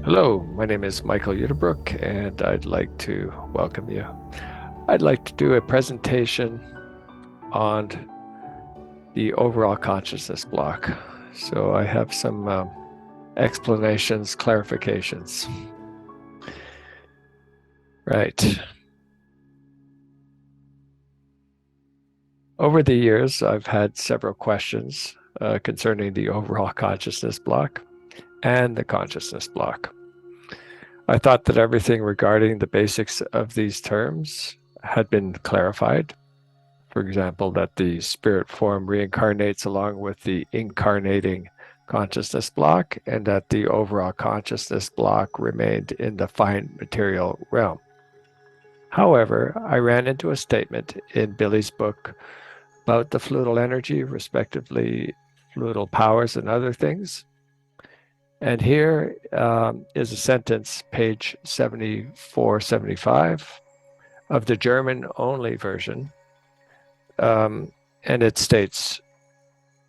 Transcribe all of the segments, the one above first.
Hello, my name is Michael Uyttebroek, and I'd like to welcome you. I'd like to do a presentation on the overall consciousness block. So I have some explanations, clarifications. Right. Over the years, I've had several questions concerning the overall consciousness block and the consciousness block. I thought that everything regarding the basics of these terms had been clarified. For example, that the spirit form reincarnates along with the incarnating consciousness block, and that the overall consciousness block remained in the fine material realm. However, I ran into a statement in Billy's book about the fluidal energy, respectively, fluidal powers and other things. And here is a sentence, page 74, 75 of the German-only version. And it states,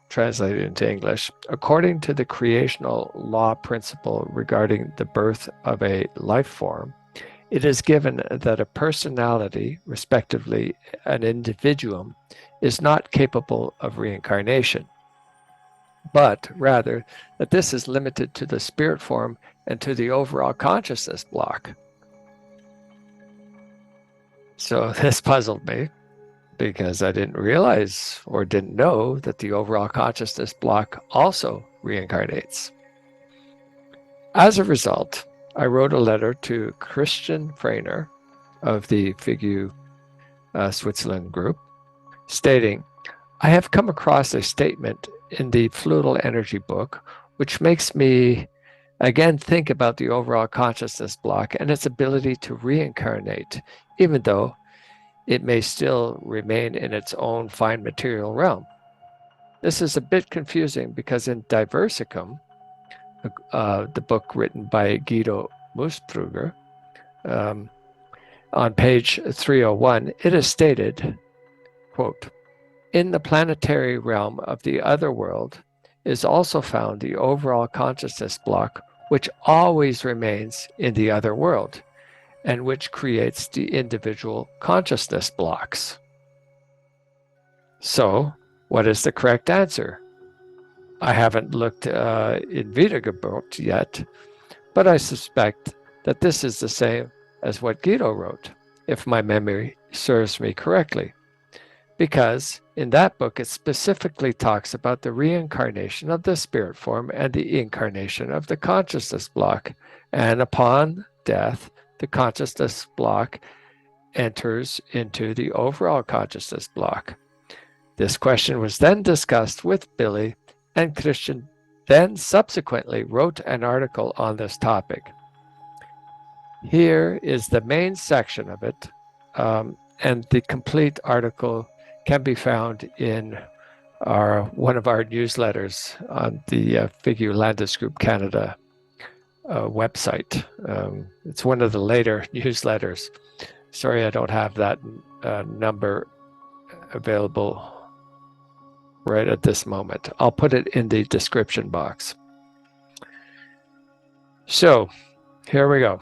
translated into English, according to the creational law principle regarding the birth of a life form, it is given that a personality, respectively an individuum, is not capable of reincarnation, but rather that this is limited to the spirit form and to the overall consciousness block. So this puzzled me, because I didn't realize or didn't know that the overall consciousness block also reincarnates. As a result, I wrote a letter to Christian Frehner of the FIGU Switzerland group, stating, I have come across a statement in the Fluidal Energy book which makes me again think about the overall consciousness block and its ability to reincarnate, even though it may still remain in its own fine material realm. This is a bit confusing because in Diversicum, the book written by Guido Muspruger, on page 301, it is stated, quote, in the planetary realm of the other world is also found the overall consciousness block, which always remains in the other world, and which creates the individual consciousness blocks. So, what is the correct answer? I haven't looked in Wiedergeburt yet, but I suspect that this is the same as what Guido wrote, if my memory serves me correctly, because in that book it specifically talks about the reincarnation of the spirit form and the incarnation of the consciousness block, and upon death, the consciousness block enters into the overall consciousness block. This question was then discussed with Billy, and Christian then subsequently wrote an article on this topic. Here is the main section of it, and the complete article can be found in one of our newsletters on the FIGU Landesgruppe Canada website. It's one of the later newsletters. Sorry, I don't have that number available right at this moment. I'll put it in the description box. So here we go.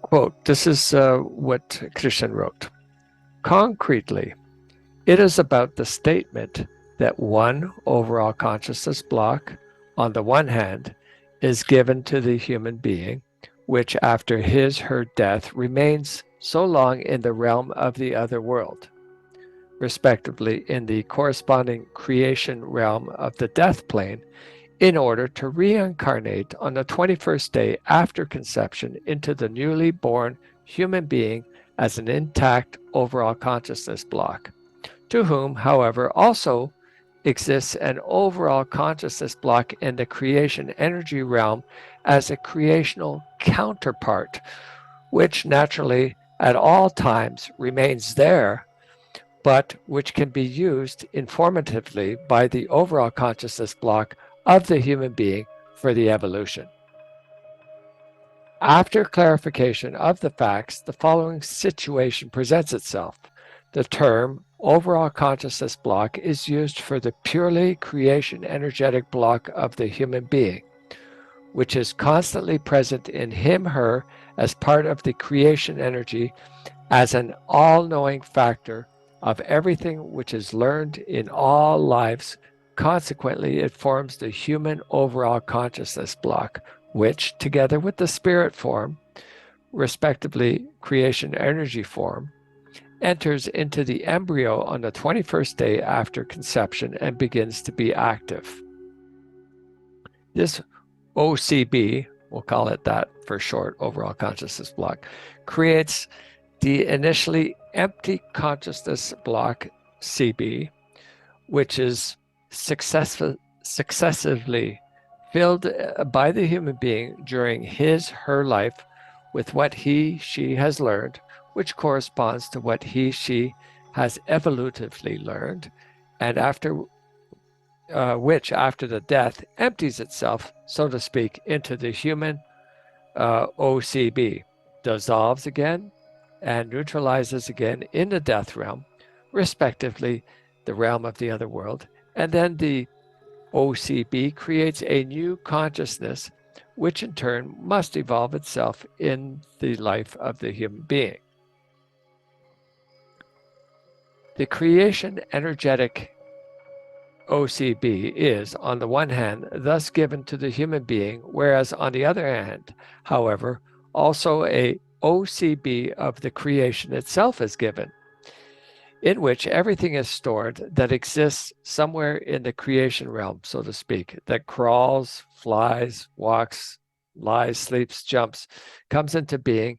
Quote, this is what Christian wrote. Concretely, it is about the statement that one overall consciousness block, on the one hand, is given to the human being, which after his/her death remains so long in the realm of the other world, respectively in the corresponding creation realm of the death plane, in order to reincarnate on the 21st day after conception into the newly born human being as an intact overall consciousness block, to whom, however, also exists an overall consciousness block in the creation energy realm as a creational counterpart, which naturally at all times remains there, but which can be used informatively by the overall consciousness block of the human being for the evolution. After clarification of the facts, the following situation presents itself. The term overall consciousness block is used for the purely creation energetic block of the human being. which is constantly present in him, her, as part of the creation energy, as an all-knowing factor of everything which is learned in all lives. Consequently, it forms the human overall consciousness block, which, together with the spirit form, respectively creation energy form, enters into the embryo on the 21st day after conception and begins to be active. This OCB, we'll call it that for short, overall consciousness block, creates the initially empty consciousness block, CB, which is successively filled by the human being during his, her life with what he, she has learned, which corresponds to what he, she has evolutively learned, and after which, after the death, empties itself, so to speak, into the human OCB, dissolves again, and neutralizes again in the death realm, respectively, the realm of the other world. And then the OCB creates a new consciousness, which in turn must evolve itself in the life of the human being. The creation energetic OCB is, on the one hand, thus given to the human being, whereas on the other hand, however, also a OCB of the creation itself is given, in which everything is stored that exists somewhere in the creation realm, so to speak, that crawls, flies, walks, lies, sleeps, jumps, comes into being,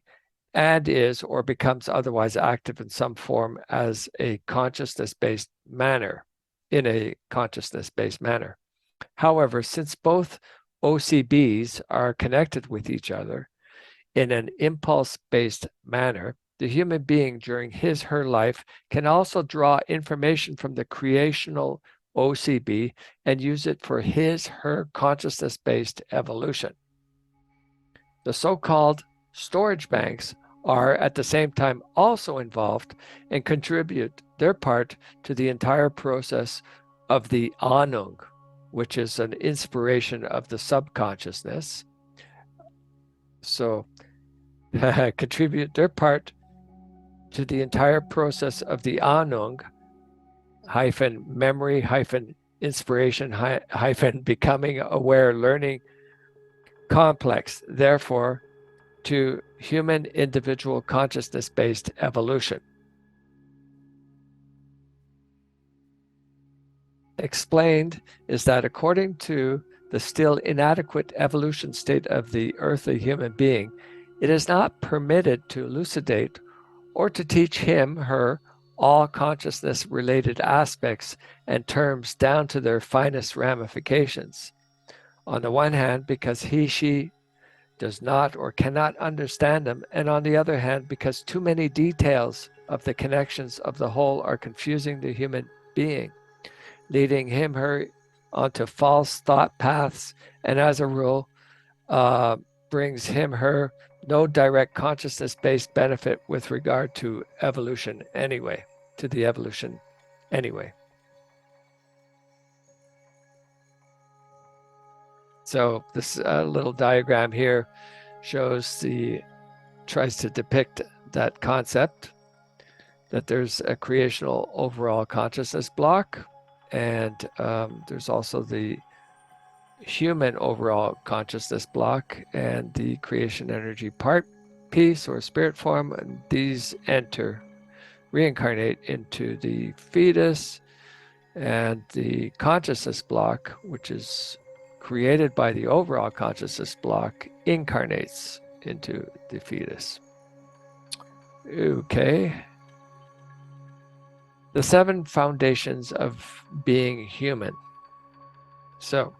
and is or becomes otherwise active in some form as a consciousness-based manner, in a consciousness-based manner. However, since both OCBs are connected with each other in an impulse-based manner, the human being during his, her life can also draw information from the creational OCB and use it for his, her consciousness-based evolution. The so-called storage banks are at the same time also involved and contribute their part to the entire process of the Ahnung, which is an inspiration of the subconsciousness. So contribute their part to the entire process of the Ahnung, hyphen memory, hyphen inspiration, hyphen becoming aware, learning complex, therefore, to human individual consciousness-based evolution. Explained is that according to the still inadequate evolution state of the earthly human being, it is not permitted to elucidate or to teach him, her, all consciousness-related aspects and terms down to their finest ramifications. On the one hand, because he, she does not or cannot understand them, and on the other hand, because too many details of the connections of the whole are confusing the human being, leading him, her, onto false thought paths, and as a rule, brings him, her, no direct consciousness-based benefit with regard to evolution anyway, to the evolution anyway. So this little diagram here tries to depict that concept, that there's a creational overall consciousness block, and there's also the human overall consciousness block and the creation energy part piece or spirit form, and these reincarnate into the fetus, and the consciousness block, which is created by the overall consciousness block, incarnates into the fetus. Okay. The 7 foundations of being human. So,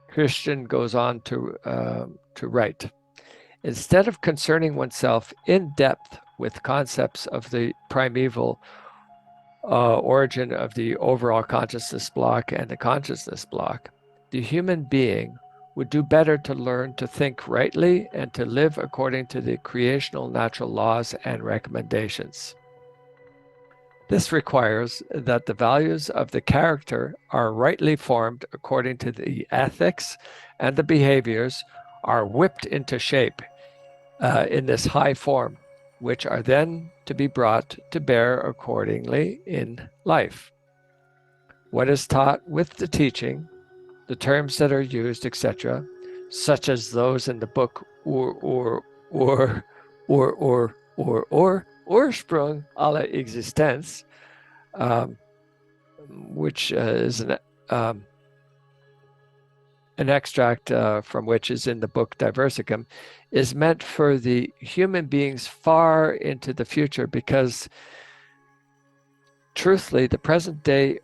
Christian goes on to write, instead of concerning oneself in depth with concepts of the primeval origin of the overall consciousness block and the consciousness block, the human being would do better to learn to think rightly and to live according to the creational natural laws and recommendations. This requires that the values of the character are rightly formed according to the ethics, and the behaviors are whipped into shape in this high form, which are then to be brought to bear accordingly in life. What is taught with the teaching, the terms that are used, etc., such as those in the book Ursprung aller Existenz, which is an extract from which is in the book Diversicum, is meant for the human beings far into the future, because truthfully, the present day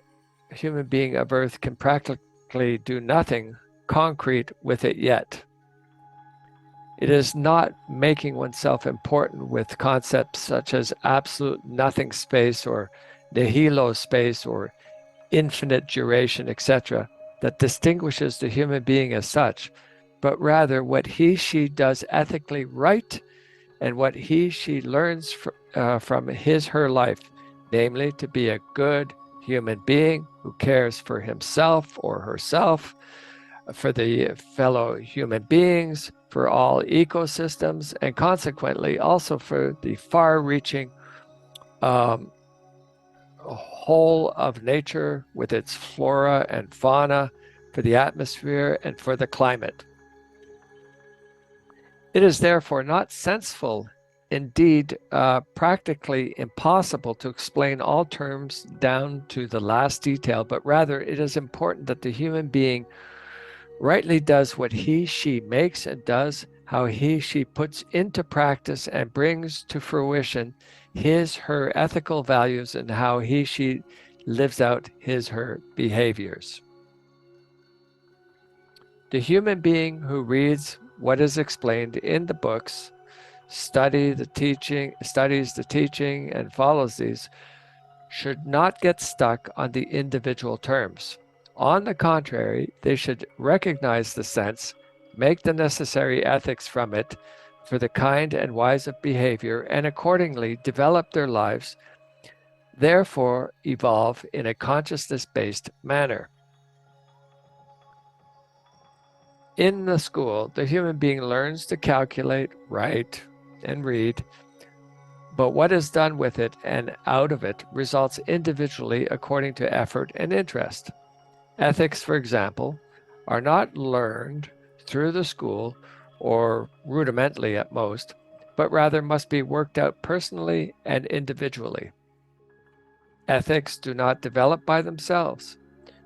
human being of Earth can practically do nothing concrete with it yet. It is not making oneself important with concepts such as absolute nothing space or nihilo space or infinite duration, etc., that distinguishes the human being as such, but rather what he/she does ethically right and what he/she learns from his/her life, namely to be a good human being who cares for himself or herself, for the fellow human beings, for all ecosystems, and consequently also for the far-reaching whole of nature with its flora and fauna, for the atmosphere and for the climate. It is therefore not senseful, indeed practically impossible, to explain all terms down to the last detail, but rather it is important that the human being rightly does what he/she makes and does, how he/she puts into practice and brings to fruition his/her ethical values, and how he/she lives out his/her behaviors. The human being who reads what is explained in the books, studies the teaching, and follows these, should not get stuck on the individual terms. On the contrary, they should recognize the sense, make the necessary ethics from it for the kind and wise of behavior, and accordingly develop their lives, therefore evolve in a consciousness-based manner. In the school, the human being learns to calculate, write, and read, but what is done with it and out of it results individually according to effort and interest. Ethics, for example, are not learned through the school or rudimentally at most, but rather must be worked out personally and individually. Ethics do not develop by themselves,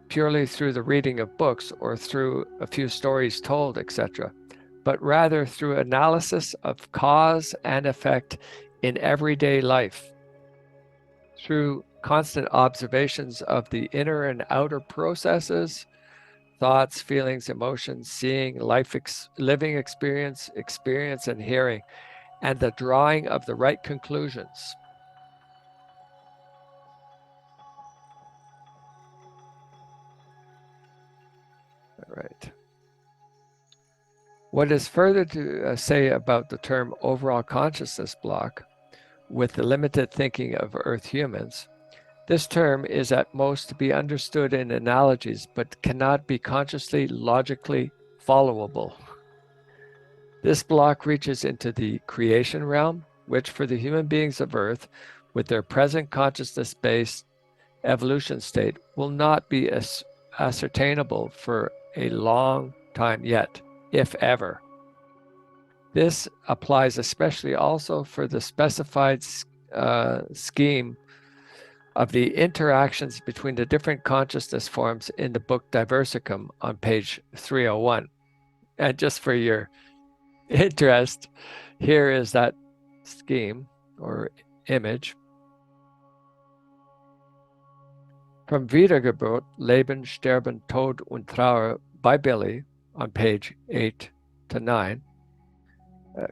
purely through the reading of books or through a few stories told, etc., but rather through analysis of cause and effect in everyday life, through constant observations of the inner and outer processes, thoughts, feelings, emotions, seeing, living experience and hearing, and the drawing of the right conclusions. All right. What is further to say about the term overall consciousness block with the limited thinking of Earth humans? This term is at most to be understood in analogies, but cannot be consciously, logically followable. This block reaches into the creation realm, which for the human beings of Earth, with their present consciousness-based evolution state, will not be ascertainable for a long time yet, if ever. This applies especially also for the specified scheme of the interactions between the different consciousness forms in the book Diversicum on page 301. And just for your interest, here is that scheme or image. From Wiedergeburt, Leben, Sterben, Tod und Trauer by Billy on page 8 to 9.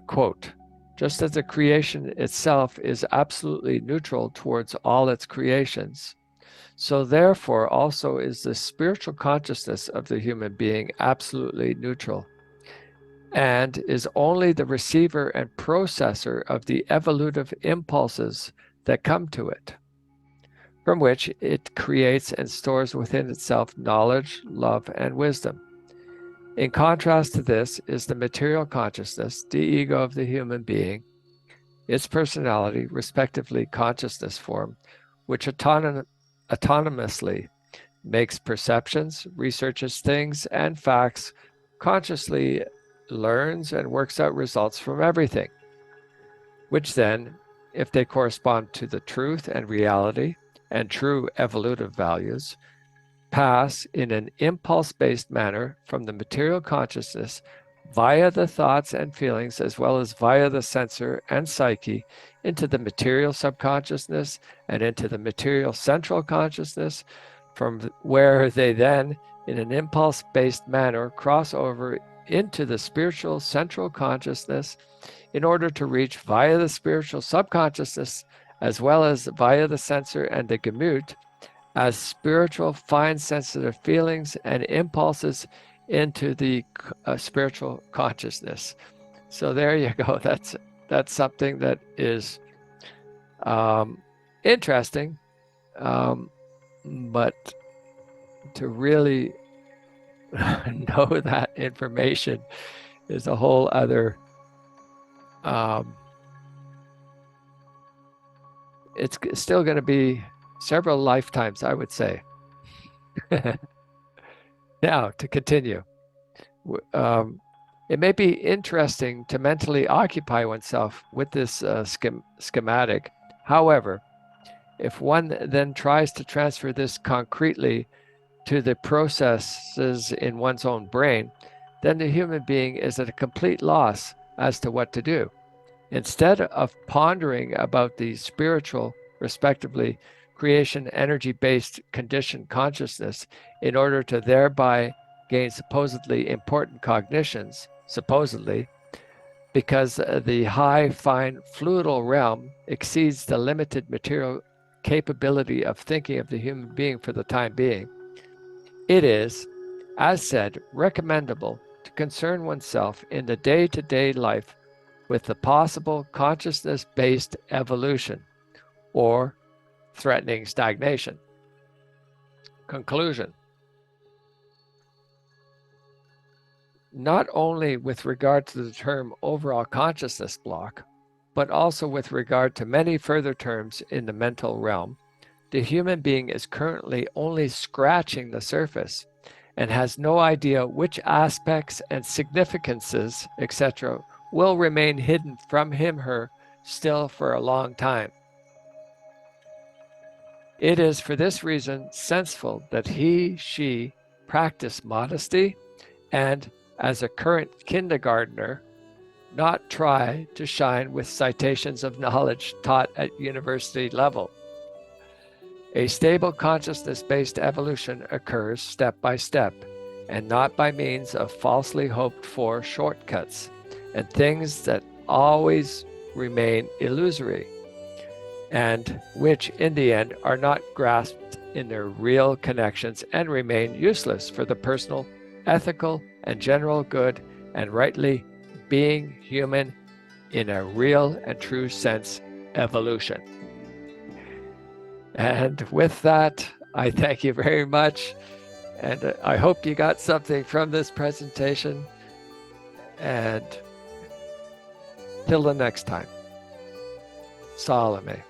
Quote, just as the creation itself is absolutely neutral towards all its creations, so therefore also is the spiritual consciousness of the human being absolutely neutral, and is only the receiver and processor of the evolutive impulses that come to it. from which it creates and stores within itself knowledge, love, and wisdom. In contrast to this is the material consciousness, the ego of the human being, its personality, respectively consciousness form, which autonomously makes perceptions, researches things and facts, consciously learns and works out results from everything, which then, if they correspond to the truth and reality and true evolutive values, pass in an impulse-based manner from the material consciousness via the thoughts and feelings as well as via the sensor and psyche into the material subconsciousness and into the material central consciousness, from where they then, in an impulse-based manner, cross over into the spiritual central consciousness in order to reach via the spiritual subconsciousness as well as via the sensor and the gemut as spiritual fine sensitive feelings and impulses into the spiritual consciousness. So there you go. That's something that is interesting, but to really know that information is a whole other it's still going to be several lifetimes, I would say. Now, to continue, it may be interesting to mentally occupy oneself with this schematic. However, if one then tries to transfer this concretely to the processes in one's own brain, then the human being is at a complete loss as to what to do. Instead of pondering about the spiritual, respectively, creation energy-based conditioned consciousness in order to thereby gain supposedly important cognitions, supposedly, because the high, fine, fluidal realm exceeds the limited material capability of thinking of the human being for the time being, it is, as said, recommendable to concern oneself in the day-to-day life with the possible consciousness-based evolution or threatening stagnation. Conclusion. Not only with regard to the term overall consciousness block, but also with regard to many further terms in the mental realm, the human being is currently only scratching the surface and has no idea which aspects and significances, etc., will remain hidden from him/her still for a long time. It is for this reason sensible that he/she practice modesty and, as a current kindergartner, not try to shine with citations of knowledge taught at university level. A stable consciousness-based evolution occurs step by step, and not by means of falsely hoped-for shortcuts and things that always remain illusory, and which in the end are not grasped in their real connections and remain useless for the personal, ethical, and general good, and rightly being human in a real and true sense evolution. And with that, I thank you very much, and I hope you got something from this presentation, and till the next time, Salome.